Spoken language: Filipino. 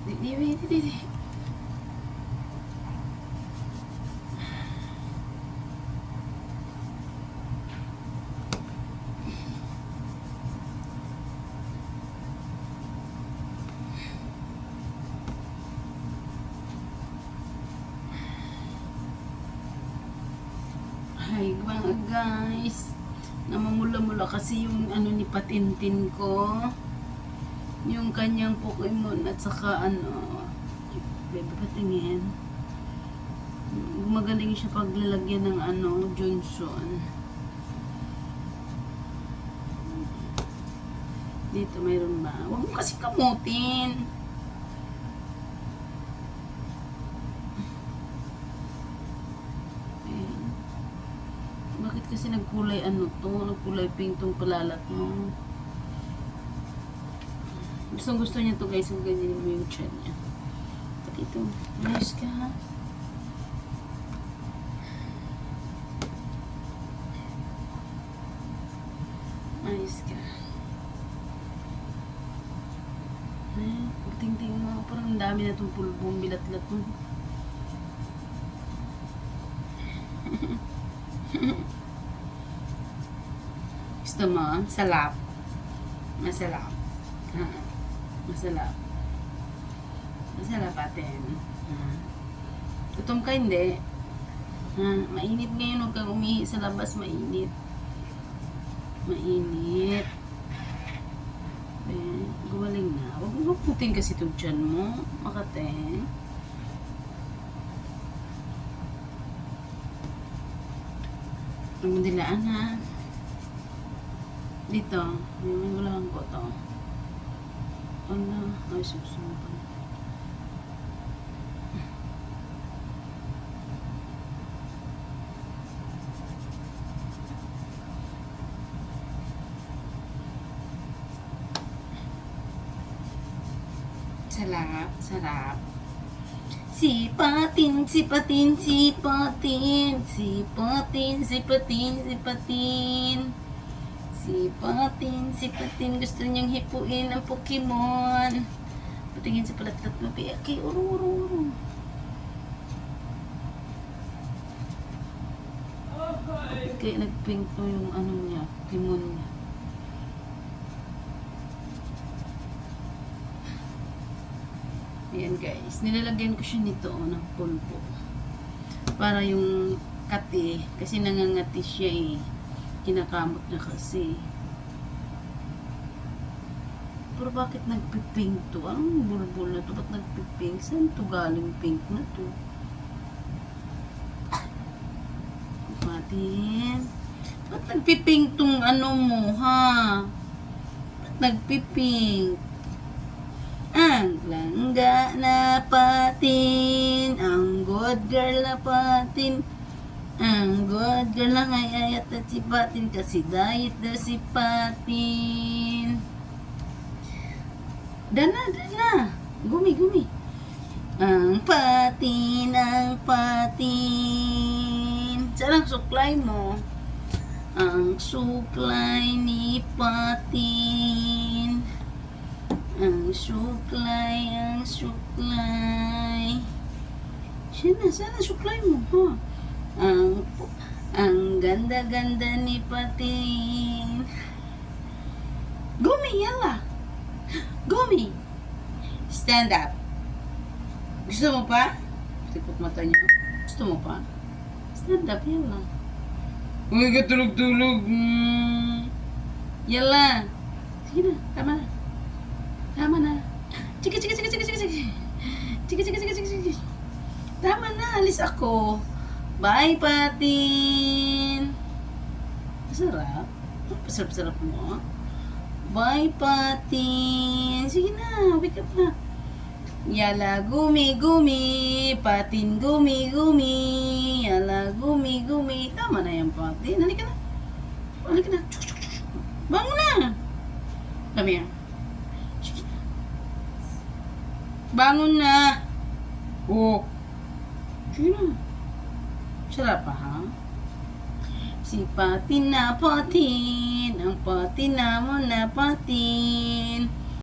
Di. Hi mga guys, namamula-mula kasi yung ano ni Patintin ko, yung kanyang Pokemon at saka bebe patingin, magaling siya paglalagyan ng Johnson. Dito mayroon ba? Huwag mo kasi kamutin. Bakit kasi nagkulay nagkulay pink tong palalat mo. Gusto niya to guys, yung ganyan mo yung chan niya. Pati ito, ayos ka ha. Ayos ka. Tingting mo, parang ang dami na itong pulbong bilat-lat mo. Gusto mo? Salap. Masarap. Masarap. Masarap atin. Gutom ka hindi? Mainit ngayon. Huwag kang umihi sa labas. Mainit. Mainit. Gumaling na. Huwag mo putin kasi itong tiyan mo. Makate. Ang dilaan ha. Dito, may ulang ko to. Ay, susunod. Sarap, sarap. Sipatin. Sipatin. Gusto niyang hipuin ang Pokemon. Patingin sa palatlat mo. Okay, uro. Kaya nagpink to yung niya, Pokemon niya. Ayan guys, nilalagyan ko siya nito ng pulpo. Para yung kati, kasi nangangati siya eh. Kinakamot na kasi. Pero bakit nagpipink to? Anong bulbul na to? Ba't nagpipink? Saan to galing pink na to? Patin. Ba't nagpipink tong mo ha? Ba't nagpipink? Ang langga na patin, ang good girl na patin, ang good girl na ngayayat at si patin, kasi diet na si patin. Dana. Gumi. Ang patin. Saan ang suklay mo? Ang suklay ni patin. Ang suklay. Sana suklay mo, ha? Ang ganda ni patin. Gumi, yala. Gumi. Stand up. Gusto mo pa? Tipot mata niyo. Gusto mo pa? Stand up, yala. Uy, katulog-tulog. Yala. Sige na, tama na. Chika. Tama na, alis ako. Bye, patin. Masarap. Pasarap mo. Bye, patin. Sige na, wake up na. Yala, gumi. Patin, gumi. Yala, gumi. Tama na yan, patin. Halika na. Bangon na. Come here. Bangon na. Oh. Sige na. Sarap pa, ha? Si patin na patin. Ang patin na mo na patin.